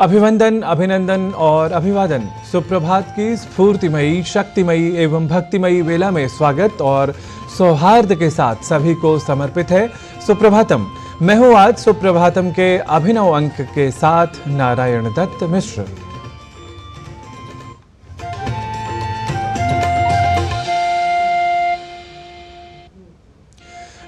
अभिवंदन, अभिनंदन और अभिवादन। सुप्रभात की स्फूर्तिमयी, शक्तिमयी एवं भक्तिमयी वेला में स्वागत और सौहार्द के साथ सभी को समर्पित है सुप्रभातम। मैं हूं आज सुप्रभातम के अभिनव अंक के साथ नारायण दत्त मिश्र।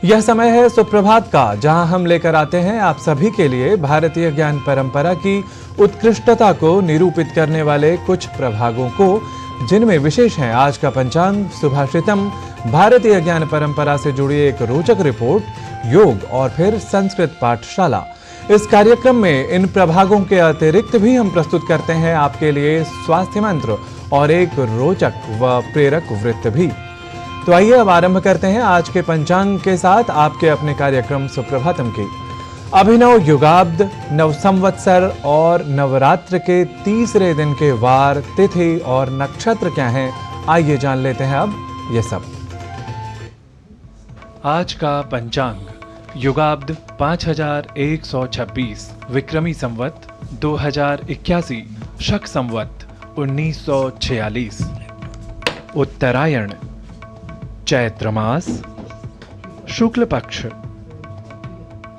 यह समय है सुप्रभात का, जहां हम लेकर आते हैं आप सभी के लिए भारतीय ज्ञान परंपरा की उत्कृष्टता को निरूपित करने वाले कुछ प्रभागों को, जिनमें विशेष हैं आज का पंचांग, सुभाषितम, भारतीय ज्ञान परंपरा से जुड़ी एक रोचक रिपोर्ट, योग और फिर संस्कृत पाठशाला। इस कार्यक्रम में इन प्रभागों के अतिरिक्त भी हम प्रस्तुत करते हैं आपके लिए स्वास्थ्य मंत्र और एक रोचक व प्रेरक वृत्त भी। तो आइए अब आरंभ करते हैं आज के पंचांग के साथ आपके अपने कार्यक्रम सुप्रभातम की। अभिनव युगाब्द, नव संवत्सर और नवरात्र के तीसरे दिन के वार, तिथि और नक्षत्र क्या हैं, आइए जान लेते हैं अब ये सब। आज का पंचांग युगाब्द 5126, विक्रमी संवत 2081, शक संवत 1946, उत्तरायण, चैत्र मास, शुक्ल पक्ष,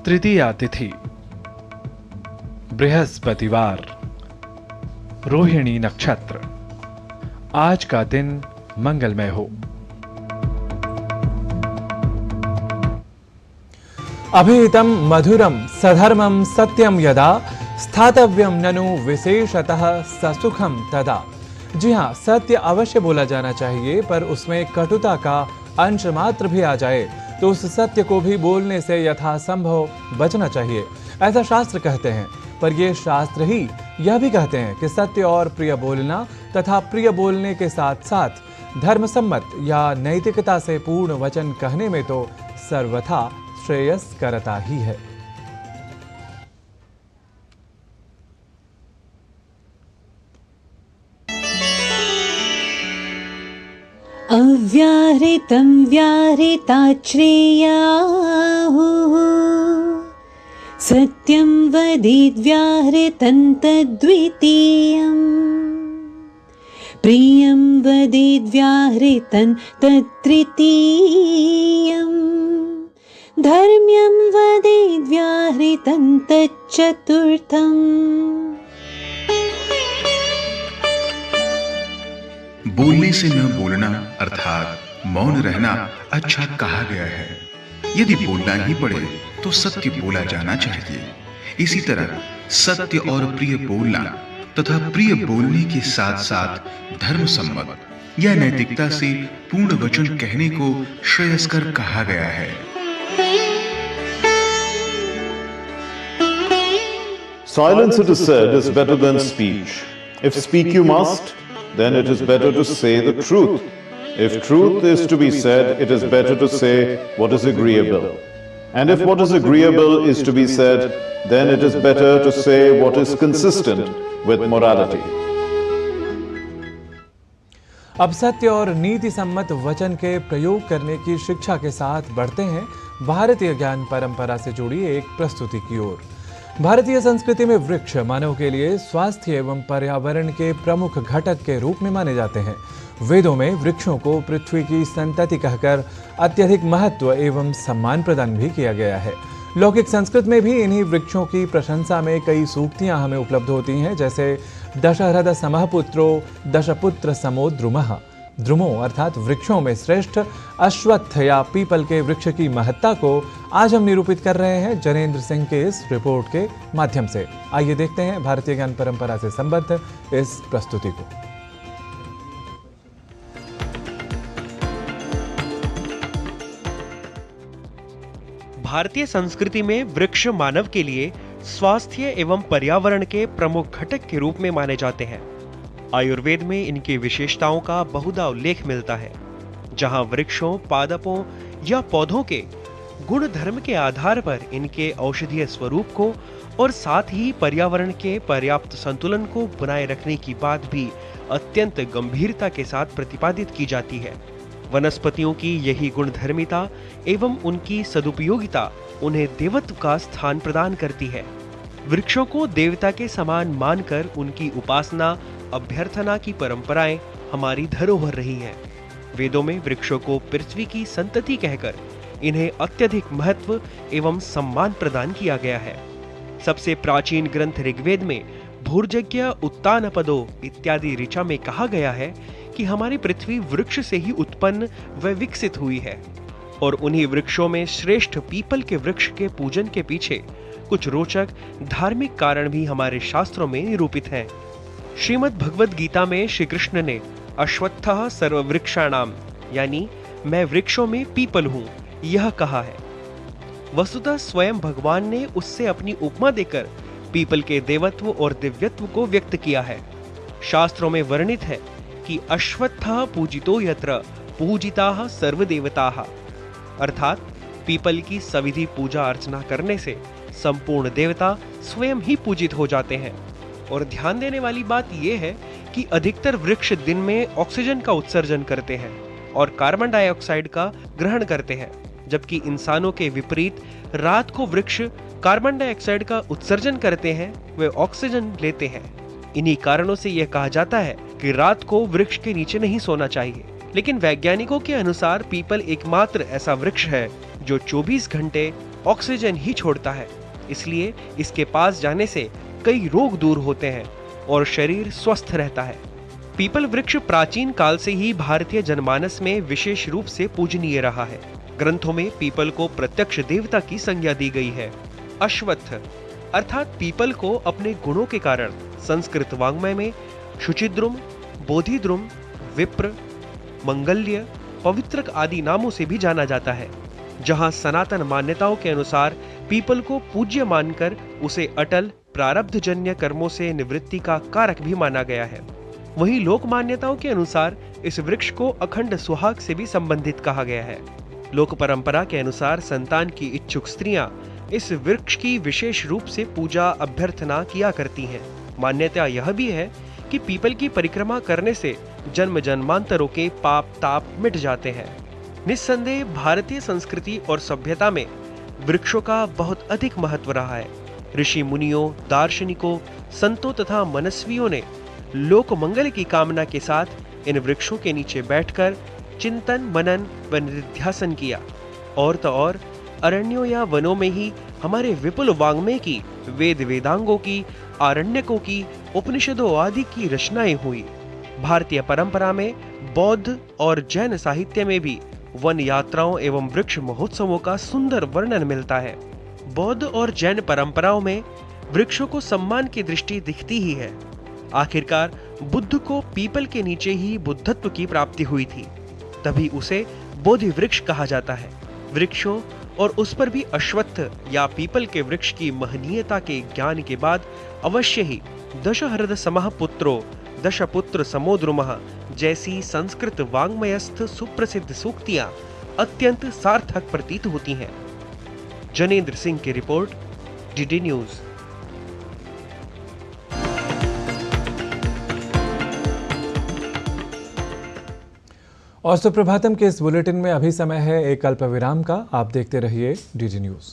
तृतीया तिथि, बृहस्पतिवार, रोहिणी नक्षत्र। आज का दिन मंगलमय हो। अभिहितम मधुरम सधर्मम सत्यम यदा स्थातव्यम ननु विशेषतः ससुखम तदा। जी हाँ, सत्य अवश्य बोला जाना चाहिए, पर उसमें कटुता का अंश मात्र भी आ जाए तो उस सत्य को भी बोलने से यथासंभव बचना चाहिए, ऐसा शास्त्र कहते हैं। पर ये शास्त्र ही यह भी कहते हैं कि सत्य और प्रिय बोलना तथा प्रिय बोलने के साथ साथ धर्मसम्मत या नैतिकता से पूर्ण वचन कहने में तो सर्वथा श्रेयस्करता ही है। अव्याहृतं व्याहृताश्रेयाहुः, सत्यं वदेद्व्याहृतं तद्वितीयम्, प्रियं वदेद्व्याहृतं तत्तृतीयम्, धर्म्यं वदेद्व्याहृतं तच्चतुर्थम्। बोलने से न बोलना अर्थात मौन रहना अच्छा कहा गया है। यदि बोलना ही पड़े तो सत्य बोला जाना चाहिए। इसी तरह सत्य और प्रिय बोलना तथा प्रिय बोलने के साथ साथ धर्म सम्मत या नैतिकता से पूर्ण वचन कहने को श्रेयस्कर कहा गया है। Silence, it is said, is better than speech. If speak you must, then it is better to say the truth. If truth is to be said, it is better to say what is agreeable. And if what is agreeable is to be said, then it is better to say what is consistent with morality. अब सत्य और नीति सम्मत वचन के प्रयोग करने की शिक्षा के साथ बढ़ते हैं भारतीय ज्ञान परंपरा से जुड़ी एक प्रस्तुति की ओर। भारतीय संस्कृति में वृक्ष मानव के लिए स्वास्थ्य एवं पर्यावरण के प्रमुख घटक के रूप में माने जाते हैं। वेदों में वृक्षों को पृथ्वी की संतति कहकर अत्यधिक महत्व एवं सम्मान प्रदान भी किया गया है। लौकिक संस्कृत में भी इन्हीं वृक्षों की प्रशंसा में कई सूक्तियां हमें उपलब्ध होती हैं, जैसे दशरथ समः पुत्रो दशपुत्र समो द्रुमः। द्रुमों अर्थात वृक्षों में श्रेष्ठ अश्वत्थ या पीपल के वृक्ष की महत्ता को आज हम निरूपित कर रहे हैं जनेंद्र सिंह के इस रिपोर्ट के माध्यम से। आइए देखते हैं भारतीय ज्ञान परंपरा से संबद्ध इस प्रस्तुति को। भारतीय संस्कृति में वृक्ष मानव के लिए स्वास्थ्य एवं पर्यावरण के प्रमुख घटक के रूप में माने जाते हैं। आयुर्वेद में इनकी विशेषताओं का बहुधा उल्लेख मिलता है, जहां वृक्षों, पादपों या पौधों के गुण धर्म के आधार पर इनके औषधीय स्वरूप को और साथ ही पर्यावरण के पर्याप्त संतुलन को बनाए रखने की बात भी अत्यंत गंभीरता के साथ प्रतिपादित की जाती है। वनस्पतियों की यही गुणधर्मिता एवं उनकी सदुपयोगिता उन्हें देवत्व का स्थान प्रदान करती है। वृक्षों को देवता के समान मानकर उनकी उपासना, अभ्यर्थना की परंपराएं हमारी धरोहर रही हैं। वेदों में वृक्षों को पृथ्वी की संतति कहकर इन्हें अत्यधिक महत्व एवं सम्मान प्रदान किया गया है। सबसे प्राचीन ग्रंथ ऋग्वेद में भूर्जज्ञ उत्तानपदो इत्यादि ऋचा में कहा गया है कि हमारी पृथ्वी वृक्ष से ही उत्पन्न व विकसित हुई है, और उन्हीं वृक्षों में श्रेष्ठ पीपल के वृक्ष के पूजन के पीछे कुछ रोचक धार्मिक कारण भी हमारे शास्त्रों में निरूपित हैं। श्रीमद् भगवद गीता में श्री कृष्ण ने अश्वत्थः सर्ववृक्षाणाम यानी मैं वृक्षों में पीपल हूं यह कहा है। वस्तुतः स्वयं भगवान ने उससे अपनी उपमा देकर पीपल के देवत्व और दिव्यत्व को व्यक्त किया है। शास्त्रों में वर्णित है कि अश्वत्थः पूजितो यत्र पूजिताः सर्वदेवताः, अर्थात पीपल की सविधि पूजा अर्चना करने से संपूर्ण देवता स्वयं ही पूजित हो जाते हैं। और ध्यान देने वाली बात यह है कि अधिकतर वृक्ष दिन में ऑक्सीजन का उत्सर्जन करते हैं और कार्बन डाइऑक्साइड का ग्रहण करते हैं, जबकि इंसानों के विपरीत रात को वृक्ष कार्बन डाइऑक्साइड का उत्सर्जन करते हैं, वे ऑक्सीजन लेते हैं। इन्हीं कारणों से यह कहा जाता है कि रात को वृक्ष के नीचे नहीं सोना चाहिए। लेकिन वैज्ञानिकों के अनुसार पीपल एकमात्र ऐसा वृक्ष है जो 24 घंटे ऑक्सीजन ही छोड़ता है, इसलिए इसके पास जाने से कई रोग दूर होते हैं और शरीर स्वस्थ रहता है। पीपल वृक्ष प्राचीन काल से ही भारतीय जनमानस में विशेष रूप से पूजनीय रहा है। ग्रंथों में पीपल को प्रत्यक्ष देवता की संज्ञा दी गई है। अश्वत्थ अर्थात पीपल को अपने गुणों के कारण संस्कृत वाङ्मय में शुचिद्रुम, बोधिद्रुम, विप्र, मंगल्य, पवित्रक आदि नामों से भी जाना जाता है। जहां सनातन मान्यताओं के अनुसार पीपल को पूज्य मानकर उसे अटल प्रारब्धजन्य कर्मों से निवृत्ति का कारक भी माना गया है, वहीं लोक मान्यताओं के अनुसार इस वृक्ष को अखंड सुहाग से भी संबंधित कहा गया है। लोक परंपरा के अनुसार संतान की इच्छुक स्त्रियां इस वृक्ष की विशेष रूप से पूजा अभ्यर्थना किया करती हैं। मान्यता यह भी है कि पीपल की परिक्रमा करने से जन्म जन्मांतरों के पाप ताप मिट जाते हैं। निस्संदेह भारतीय संस्कृति और सभ्यता में वृक्षों का बहुत अधिक महत्व रहा है। ऋषि मुनियों, दार्शनिकों, संतों तथा मनस्वियों ने लोक मंगल की कामना के साथ इन वृक्षों के नीचे बैठकर चिंतन, मनन व निध्यासन किया। और तो और अरण्यों या वनों में ही हमारे विपुल वाङ्मय की, वेद वेदांगों की, आरण्यकों की, उपनिषदों आदि की रचनाएं हुई। भारतीय परंपरा में बौद्ध और जैन साहित्य में भी वन यात्राओं एवं वृक्ष महोत्सवों का सुंदर वर्णन मिलता है। बौद्ध और जैन परंपराओं में वृक्षों को सम्मान की दृष्टि दिखती ही है। आखिरकार बुद्ध को पीपल के नीचे ही बुद्धत्व की प्राप्ति हुई थी, तभी उसे बोधि वृक्ष कहा जाता है। वृक्षों और उस पर भी अश्वत्थ या पीपल के वृक्ष की महनीयता के ज्ञान के बाद अवश्य ही दशहृद समः पुत्रो दशपुत्र समोद्रुमः जैसी संस्कृत वाङ्मयस्थ सुप्रसिद्ध सूक्तियां अत्यंत सार्थक प्रतीत होती हैं। जनेंद्र सिंह की रिपोर्ट, डीडी न्यूज। और सुप्रभातम के इस बुलेटिन में अभी समय है एक अल्प विराम का। आप देखते रहिए डीडी न्यूज।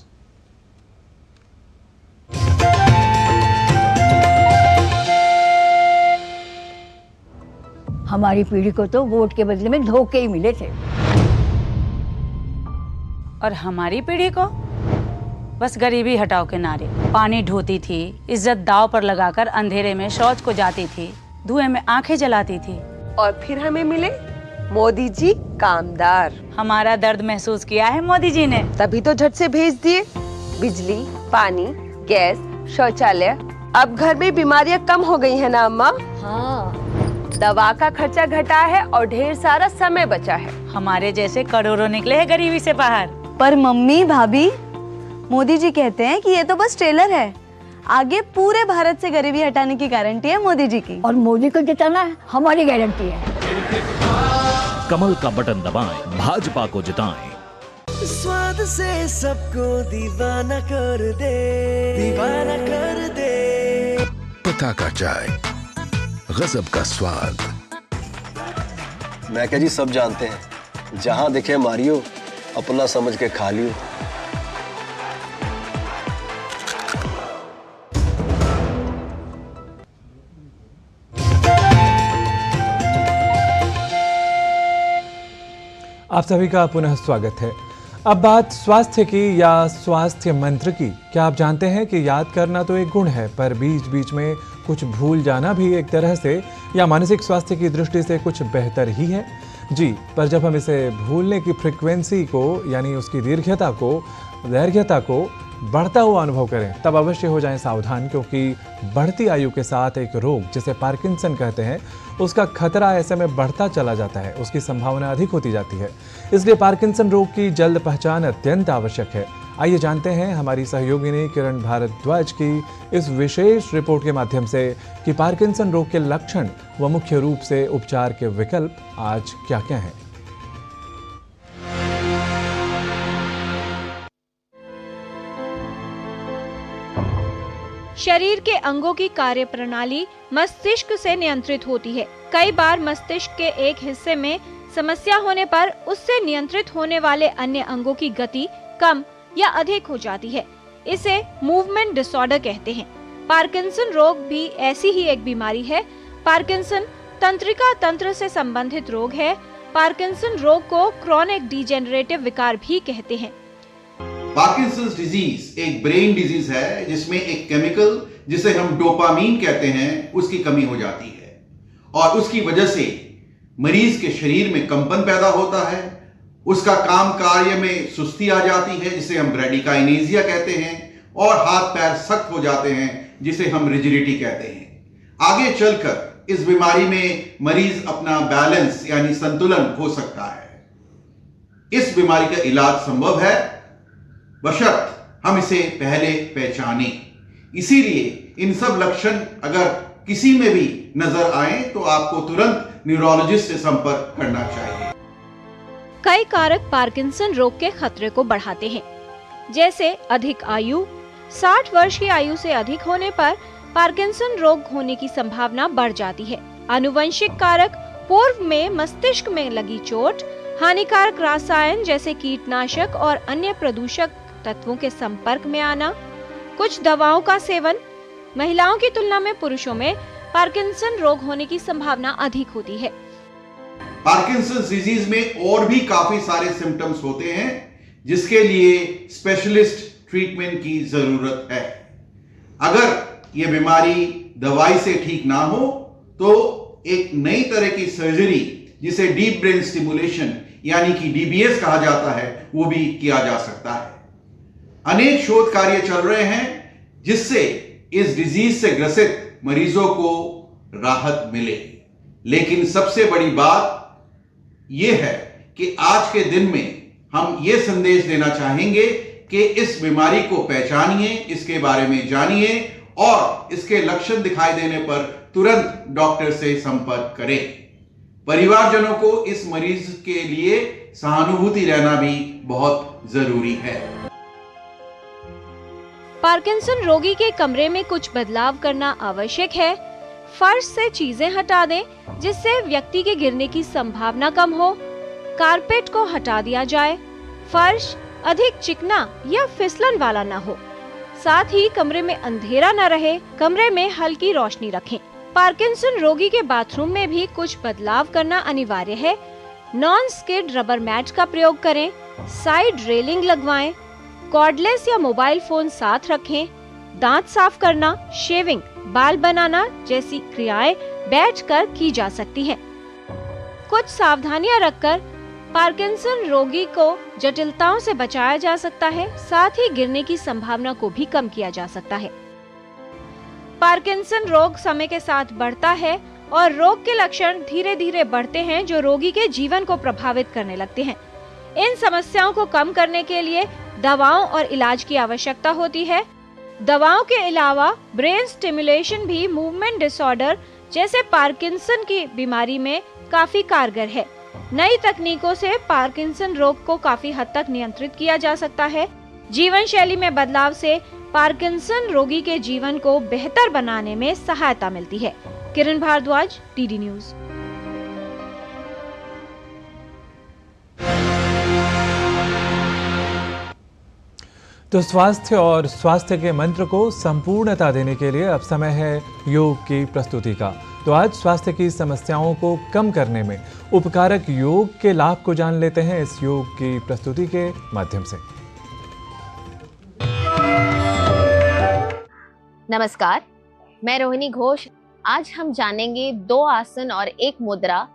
हमारी पीढ़ी को तो वोट के बदले में धोखे ही मिले थे, और हमारी पीढ़ी को बस गरीबी हटाओ के नारे। पानी ढोती थी, इज्जत दांव पर लगाकर अंधेरे में शौच को जाती थी, धुएं में आंखें जलाती थी। और फिर हमें मिले मोदी जी कामदार। हमारा दर्द महसूस किया है मोदी जी ने, तभी तो झट से भेज दिए बिजली, पानी, गैस, शौचालय। अब घर में बीमारियां कम हो गई है ना अम्मा? हाँ। दवा का खर्चा घटा है और ढेर सारा समय बचा है। हमारे जैसे करोड़ों निकले हैं गरीबी से बाहर। पर मम्मी, भाभी, मोदी जी कहते हैं कि ये तो बस ट्रेलर है, आगे पूरे भारत से गरीबी हटाने की गारंटी है मोदी जी की। और मोदी को जिताना हमारी गारंटी है। कमल का बटन दबाएं, भाजपा को जिताएं। स्वाद से सबको दीवाना कर दे, दीवाना कर दे। पता का चाय, गजब का स्वाद। मैं क्या जी, सब जानते हैं, जहां दिखे मारियो, अपना समझ के खा लियो। आप सभी का पुनः स्वागत है। अब बात स्वास्थ्य की या स्वास्थ्य मंत्र की। क्या आप जानते हैं कि याद करना तो एक गुण है, पर बीच बीच में कुछ भूल जाना भी एक तरह से या मानसिक स्वास्थ्य की दृष्टि से कुछ बेहतर ही है। जी, पर जब हम इसे भूलने की फ्रीक्वेंसी को यानी उसकी दैर्घ्यता को बढ़ता हुआ अनुभव करें, तब अवश्य हो जाएं सावधान, क्योंकि बढ़ती आयु के साथ एक रोग जिसे पार्किंसन कहते हैं, उसका खतरा ऐसे में बढ़ता चला जाता है, उसकी संभावना अधिक होती जाती है। इसलिए पार्किंसन रोग की जल्द पहचान अत्यंत आवश्यक है। आइए जानते हैं हमारी सहयोगिनी किरण भारद्वाज की इस विशेष रिपोर्ट के माध्यम से कि पार्किंसन रोग के लक्षण व मुख्य रूप से उपचार के विकल्प आज क्या क्या हैं। शरीर के अंगों की कार्यप्रणाली मस्तिष्क से नियंत्रित होती है। कई बार मस्तिष्क के एक हिस्से में समस्या होने पर उससे नियंत्रित होने वाले अन्य अंगों की गति कम या अधिक हो जाती है। इसे मूवमेंट डिसऑर्डर कहते हैं। पार्किंसन रोग भी ऐसी ही एक बीमारी है। पार्किंसन तंत्रिका तंत्र से संबंधित रोग है। पार्किंसन रोग को क्रॉनिक डिजेनरेटिव विकार भी कहते हैं। पार्किंसंस डिजीज एक ब्रेन डिजीज है जिसमें एक केमिकल जिसे हम डोपामीन कहते हैं उसकी कमी हो जाती है और उसकी वजह से मरीज के शरीर में कंपन पैदा होता है, उसका काम कार्य में सुस्ती आ जाती है जिसे हम ब्रेडिकाइनेजिया कहते हैं और हाथ पैर सख्त हो जाते हैं जिसे हम रिजिडिटी कहते हैं। आगे चलकर इस बीमारी में मरीज अपना बैलेंस यानी संतुलन खो सकता है। इस बीमारी का इलाज संभव है बशर्त हम इसे पहले पहचाने। इसीलिए इन सब लक्षण अगर किसी में भी नजर आए तो आपको तुरंत न्यूरोलॉजिस्ट से संपर्क करना चाहिए। कई कारक पार्किंसन रोग के खतरे को बढ़ाते हैं, जैसे अधिक आयु। 60 वर्ष की आयु से अधिक होने पर पार्किंसन रोग होने की संभावना बढ़ जाती है। आनुवंशिक कारक, पूर्व में मस्तिष्क में लगी चोट, हानिकारक रसायन जैसे कीटनाशक और अन्य प्रदूषक तत्वों के संपर्क में आना, कुछ दवाओं का सेवन। महिलाओं की तुलना में पुरुषों में पार्किंसन रोग होने की संभावना अधिक होती है। पार्किंसंस डिजीज में और भी काफी सारे सिम्टम्स होते हैं जिसके लिए स्पेशलिस्ट ट्रीटमेंट की जरूरत है। अगर यह बीमारी दवाई से ठीक ना हो तो एक नई तरह की सर्जरी जिसे डीप ब्रेन स्टिमुलेशन यानी कि डीबीएस कहा जाता है वो भी किया जा सकता है। अनेक शोध कार्य चल रहे हैं जिससे इस डिजीज से ग्रसित मरीजों को राहत मिले। लेकिन सबसे बड़ी बात यह है कि आज के दिन में हम यह संदेश देना चाहेंगे कि इस बीमारी को पहचानिए, इसके बारे में जानिए और इसके लक्षण दिखाई देने पर तुरंत डॉक्टर से संपर्क करें। परिवारजनों को इस मरीज के लिए सहानुभूति रहना भी बहुत जरूरी है। पार्किंसन रोगी के कमरे में कुछ बदलाव करना आवश्यक है। फर्श से चीजें हटा दें जिससे व्यक्ति के गिरने की संभावना कम हो। कारपेट को हटा दिया जाए। फर्श अधिक चिकना या फिसलन वाला न हो। साथ ही कमरे में अंधेरा न रहे। कमरे में हल्की रोशनी रखें। पार्किंसन रोगी के बाथरूम में भी कुछ बदलाव करना अनिवार्य है। नॉन स्किड रबर मैट का प्रयोग करें। साइड रेलिंग लगवाएं। कॉर्डलेस या मोबाइल फोन साथ रखें। दांत साफ करना, शेविंग, बाल बनाना जैसी क्रियाएं बैठकर की जा सकती हैं। कुछ सावधानियां रखकर पार्किंसन रोगी को जटिलताओं से बचाया जा सकता है। साथ ही गिरने की संभावना को भी कम किया जा सकता है। पार्किंसन रोग समय के साथ बढ़ता है और रोग के लक्षण धीरे धीरे बढ़ते हैं जो रोगी के जीवन को प्रभावित करने लगते हैं। इन समस्याओं को कम करने के लिए दवाओं और इलाज की आवश्यकता होती है। दवाओं के अलावा ब्रेन स्टिमुलेशन भी मूवमेंट डिसऑर्डर जैसे पार्किंसन की बीमारी में काफी कारगर है। नई तकनीकों से पार्किंसन रोग को काफी हद तक नियंत्रित किया जा सकता है। जीवन शैली में बदलाव से पार्किंसन रोगी के जीवन को बेहतर बनाने में सहायता मिलती है। किरण भारद्वाज, डीडी न्यूज। तो स्वास्थ्य और स्वास्थ्य के मंत्र को संपूर्णता देने के लिए अब समय है योग की प्रस्तुति का। तो आज स्वास्थ्य की समस्याओं को कम करने में उपकारक योग के लाभ को जान लेते हैं इस योग की प्रस्तुति के माध्यम से। नमस्कार, मैं रोहिणी घोष। आज हम जानेंगे 2 आसन और 1 मुद्रा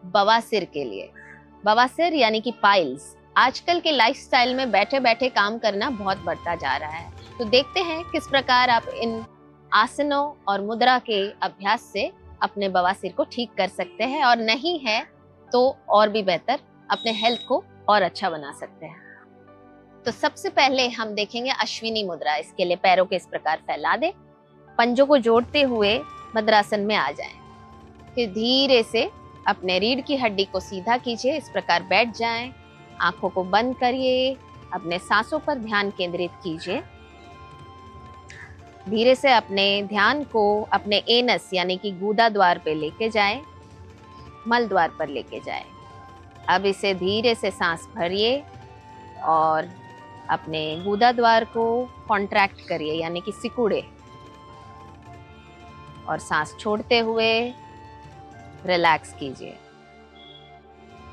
बवासीर के लिए। बवासीर यानी कि पाइल्स आजकल के लाइफस्टाइल में बैठे बैठे काम करना बहुत बढ़ता जा रहा है। तो देखते हैं किस प्रकार आप इन आसनों और मुद्रा के अभ्यास से अपने बवासीर को ठीक कर सकते हैं, और नहीं है तो और भी बेहतर अपने हेल्थ को और अच्छा बना सकते हैं। तो सबसे पहले हम देखेंगे अश्विनी मुद्रा। इसके लिए पैरों को इस प्रकार फैला दें, पंजों को जोड़ते हुए मद्रासन में आ जाएं। फिर धीरे से अपने रीढ़ की हड्डी को सीधा कीजिए, इस प्रकार बैठ जाएं। आंखों को बंद करिए, अपने सांसों पर ध्यान केंद्रित कीजिए। धीरे से अपने ध्यान को अपने एनस यानी कि गूदा द्वार पे लेके जाएं, मल द्वार पर लेके जाएं। अब इसे धीरे से सांस भरिए और अपने गूदा द्वार को कॉन्ट्रैक्ट करिए यानी कि सिकुड़े, और सांस छोड़ते हुए रिलैक्स कीजिए।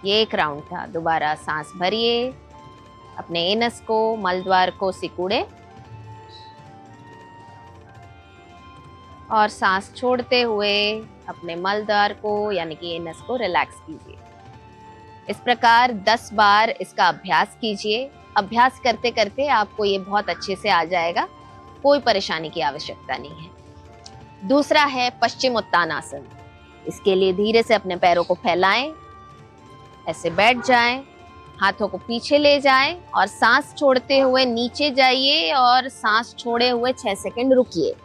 ये 1 राउंड था। दोबारा सांस भरिए, अपने एनस को मल द्वार को सिकुड़े और सांस छोड़ते हुए अपने मल द्वार को यानी कि एनस को रिलैक्स कीजिए। इस प्रकार 10 बार इसका अभ्यास कीजिए। अभ्यास करते करते आपको ये बहुत अच्छे से आ जाएगा, कोई परेशानी की आवश्यकता नहीं है। दूसरा है पश्चिम उत्तानासन। इसके लिए धीरे से अपने पैरों को फैलाएं, ऐसे बैठ जाएं, हाथों को पीछे ले जाएं और सांस छोड़ते हुए नीचे जाइए और सांस छोड़े हुए 6 सेकंड रुकिए।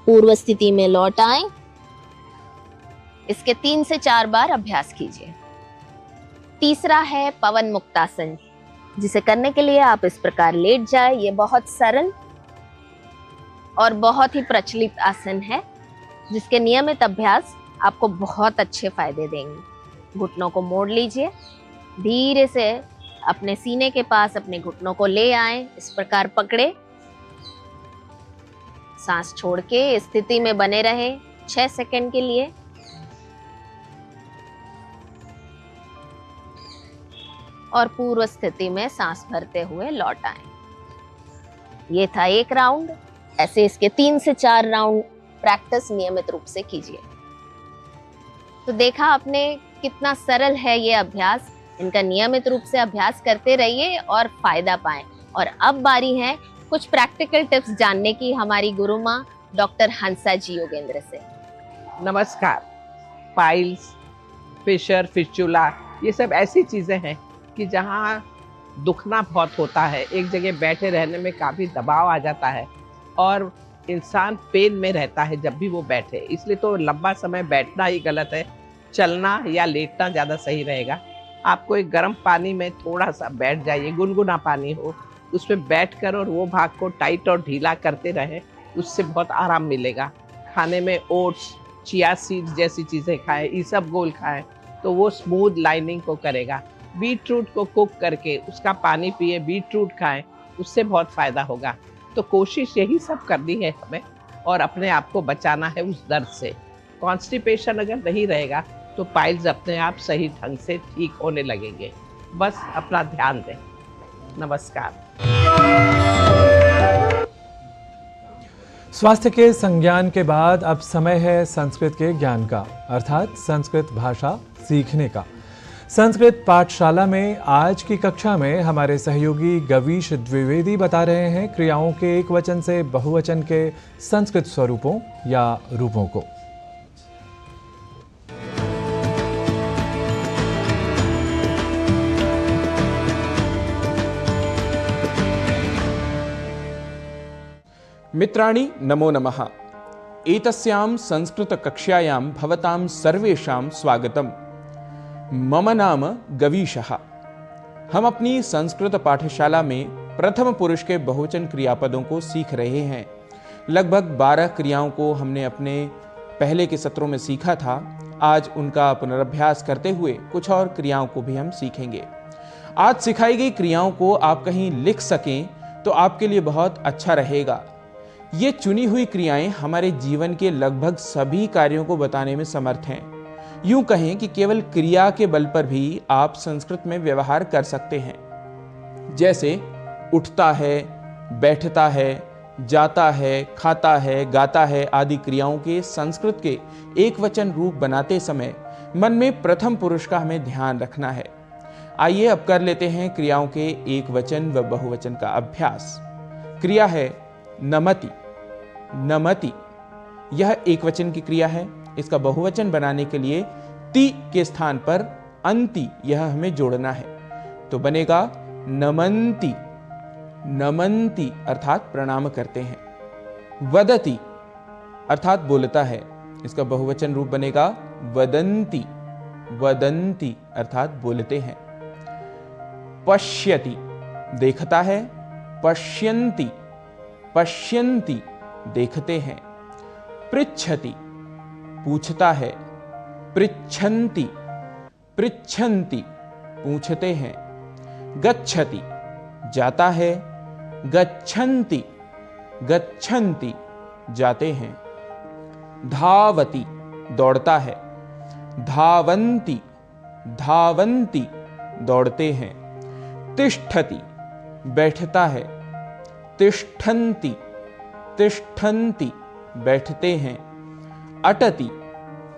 पूर्व स्थिति में लौट आएं। इसके 3 से 4 बार अभ्यास कीजिए। तीसरा है पवन मुक्तासन, जिसे करने के लिए आप इस प्रकार लेट जाए। ये बहुत सरल और बहुत ही प्रचलित आसन है, जिसके नियमित अभ्यास आपको बहुत अच्छे फायदे देंगे। घुटनों को मोड़ लीजिए, धीरे से अपने सीने के पास अपने घुटनों को ले आएं, इस प्रकार पकड़े, सांस छोड़ के इस स्थिति में बने रहे 6 सेकंड के लिए। और पूर्व स्थिति में सांस भरते हुए लौट आएं। ये था 1 राउंड। ऐसे इसके 3 से 4 राउंड प्रैक्टिस नियमित रूप से कीजिए। तो देखा आपने कितना सरल है ये अभ्यास। इनका नियमित रूप से अभ्यास करते रहिए और फायदा पाएं। और अब बारी है कुछ प्रैक्टिकल टिप्स जानने की हमारी गुरु माँ डॉक्टर हंसा जी योगेंद्र से। नमस्कार। पाइल्स, फिशर, फिस्टुला, ये सब ऐसी चीज़ें हैं कि जहाँ दुखना बहुत होता है, एक जगह बैठे रहने में काफ़ी दबाव आ जाता है और इंसान पेन में रहता है जब भी वो बैठे। इसलिए तो लंबा समय बैठना ही गलत है, चलना या लेटना ज़्यादा सही रहेगा। आपको एक गर्म पानी में थोड़ा सा बैठ जाइए, गुनगुना पानी हो, उसमें बैठकर और वो भाग को टाइट और ढीला करते रहें, उससे बहुत आराम मिलेगा। खाने में ओट्स, चिया सीड्स जैसी चीज़ें खाएं, इसबगोल खाएं, तो वो स्मूथ लाइनिंग को करेगा। बीटरूट को कुक करके उसका पानी पिए, बीटरूट खाएं, उससे बहुत फ़ायदा होगा। तो कोशिश यही सब करनी है हमें और अपने आप को बचाना है उस दर्द से। कॉन्स्टिपेशन अगर नहीं रहेगा तो पाइल्स अपने आप सही ढंग से ठीक होने लगेंगे। बस अपना ध्यान दें। नमस्कार। स्वास्थ्य के संज्ञान के बाद अब समय है संस्कृत के ज्ञान का, अर्थात संस्कृत भाषा सीखने का। संस्कृत पाठशाला में आज की कक्षा में हमारे सहयोगी गवीश द्विवेदी बता रहे हैं क्रियाओं के एकवचन से बहुवचन के संस्कृत स्वरूपों या रूपों को। मित्राणि नमो नमः। एतस्यां संस्कृतकक्ष्यायां भवतां सर्वेषां स्वागतम्। मम नाम गवीशः। हम अपनी संस्कृत पाठशाला में प्रथम पुरुष के बहुवचन क्रियापदों को सीख रहे हैं। लगभग 12 क्रियाओं को हमने अपने पहले के सत्रों में सीखा था। आज उनका पुनरअभ्यास करते हुए कुछ और क्रियाओं को भी हम सीखेंगे। आज सिखाई गई क्रियाओं को आप कहीं लिख सकें तो आपके लिए बहुत अच्छा रहेगा। ये चुनी हुई क्रियाएं हमारे जीवन के लगभग सभी कार्यों को बताने में समर्थ हैं। यूं कहें कि केवल क्रिया के बल पर भी आप संस्कृत में व्यवहार कर सकते हैं। जैसे उठता है, बैठता है, जाता है, खाता है, गाता है आदि क्रियाओं के संस्कृत के एक वचन रूप बनाते समय मन में प्रथम पुरुष का हमें ध्यान रखना है। आइए अब कर लेते हैं क्रियाओं के एक वचन व बहुवचन का अभ्यास। क्रिया है नमति। नमति यह एक वचन की क्रिया है। इसका बहुवचन बनाने के लिए ति के स्थान पर अंति यह हमें जोड़ना है, तो बनेगा नमन्ति। नमन्ति अर्थात प्रणाम करते हैं। वदति अर्थात बोलता है। इसका बहुवचन रूप बनेगा वदन्ति। वदन्ति अर्थात बोलते हैं। पश्यति देखता है। पश्यन्ति। पश्यन्ति देखते हैं। पृच्छति पूछता है। पृच्छन्ति। पृच्छन्ति पूछते हैं। गच्छति जाता है। गच्छन्ति। गच्छन्ति जाते हैं। धावति दौड़ता है। धावन्ति। धावन्ति दौड़ते हैं। तिष्ठति बैठता है। तिष्ठन्ति। तिष्ठन्ति बैठते हैं। अटति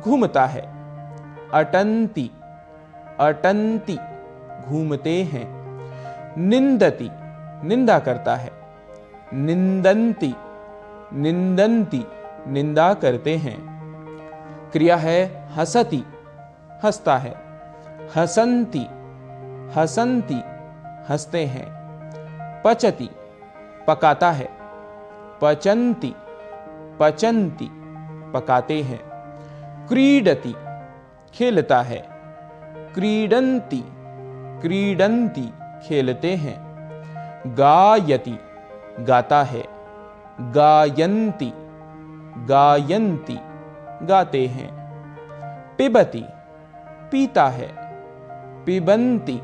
घूमता है। अटन्ति। अटन्ति घूमते हैं। निंदति निंदा करता है। निंदन्ति। निंदन्ति निंदा करते हैं। क्रिया है हसति हंसता है। हसन्ति। हसन्ति हंसते हैं। पचति पकाता है। पचन्ति। पचन्ति पकाते हैं। क्रीडति खेलता है। क्रीडन्ति। क्रीडन्ति खेलते हैं। गायति गाता है। गायन्ति। गायन्ति गाते हैं। पिबति पीता है। पिबन्ति।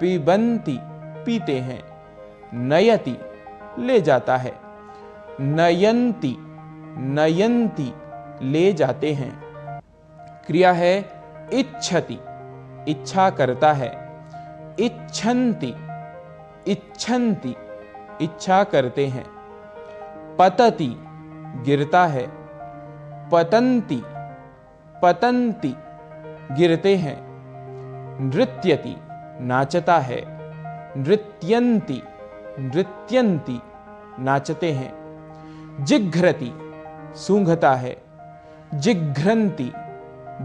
पिबन्ति पीते हैं। नयति ले जाता है। नयन्ति। नयन्ति ले जाते हैं। क्रिया है इच्छति इच्छा करता है। इच्छन्ति। इच्छन्ति इच्छा करते हैं। पतति गिरता है। पतन्ति। पतन्ति गिरते हैं। नृत्यति नाचता है। नृत्यन्ति। नृत्यन्ति नाचते हैं। जिघ्रति सूंघता है। जिघ्रन्ति।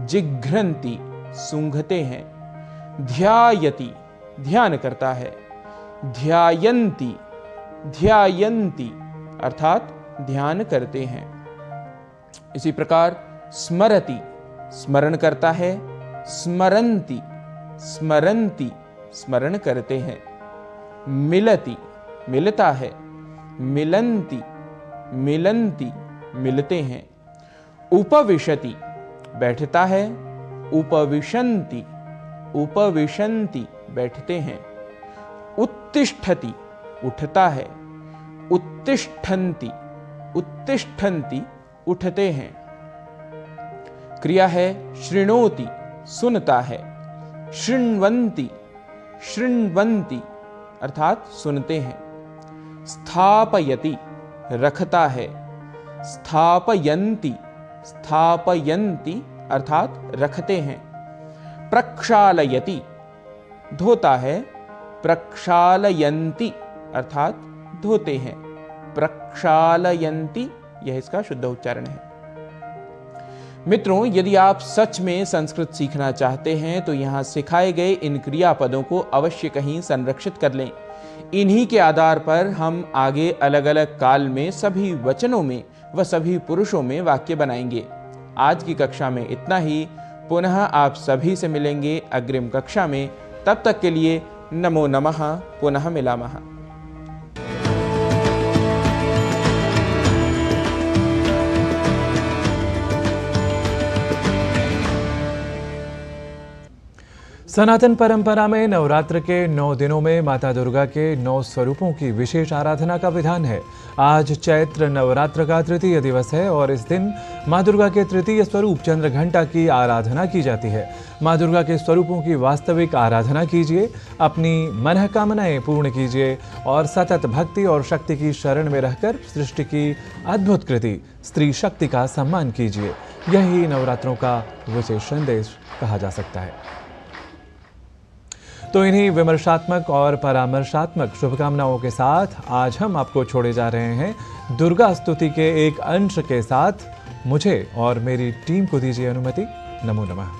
जिघ्रन्ति सूंघते हैं। ध्यायति ध्यान करता है। ध्यायन्ति। ध्यायन्ति अर्थात ध्यान करते हैं। इसी प्रकार स्मरति स्मरण करता है। स्मरन्ति। स्मरन्ति स्मरण करते हैं। मिलति मिलता है। मिलन्ति। मिलन्ति मिलते हैं। उपविशति बैठता है। उपविशन्ति। उपविशन्ति बैठते हैं। उत्तिष्ठति उठता है। उत्तिष्ठन्ति। उत्तिष्ठन्ति उठते हैं। क्रिया है शृणोति सुनता है। शृण्वन्ति। शृण्वन्ति अर्थात सुनते हैं। स्थापयति रखता है। स्थापयन्ति। स्थापयन्ति अर्थात रखते हैं। प्रक्षालयति धोता है। प्रक्षालयन्ति अर्थात धोते हैं। प्रक्षालयन्ति यह इसका शुद्ध उच्चारण है। मित्रों, यदि आप सच में संस्कृत सीखना चाहते हैं तो यहाँ सिखाए गए इन क्रियापदों को अवश्य कहीं संरक्षित कर लें। इन्हीं के आधार पर हम आगे अलग अलग काल में सभी वचनों में व सभी पुरुषों में वाक्य बनाएंगे। आज की कक्षा में इतना ही। पुनः आप सभी से मिलेंगे अग्रिम कक्षा में। तब तक के लिए नमो नमः। पुनः मिलामः। सनातन परंपरा में नवरात्र के 9 दिनों में माता दुर्गा के 9 स्वरूपों की विशेष आराधना का विधान है। आज चैत्र नवरात्र का तृतीय दिवस है और इस दिन मां दुर्गा के तृतीय स्वरूप चंद्रघंटा की आराधना की जाती है। मां दुर्गा के स्वरूपों की वास्तविक आराधना कीजिए, अपनी मनोकामनाएं पूर्ण कीजिए और सतत भक्ति और शक्ति की शरण में रहकर सृष्टि की अद्भुत कृति स्त्री शक्ति का सम्मान कीजिए। यही नवरात्रों का विशेष संदेश कहा जा सकता है। तो इन्हीं विमर्शात्मक और परामर्शात्मक शुभकामनाओं के साथ आज हम आपको छोड़े जा रहे हैं दुर्गा स्तुति के एक अंश के साथ। मुझे और मेरी टीम को दीजिए अनुमति। नमो नमः।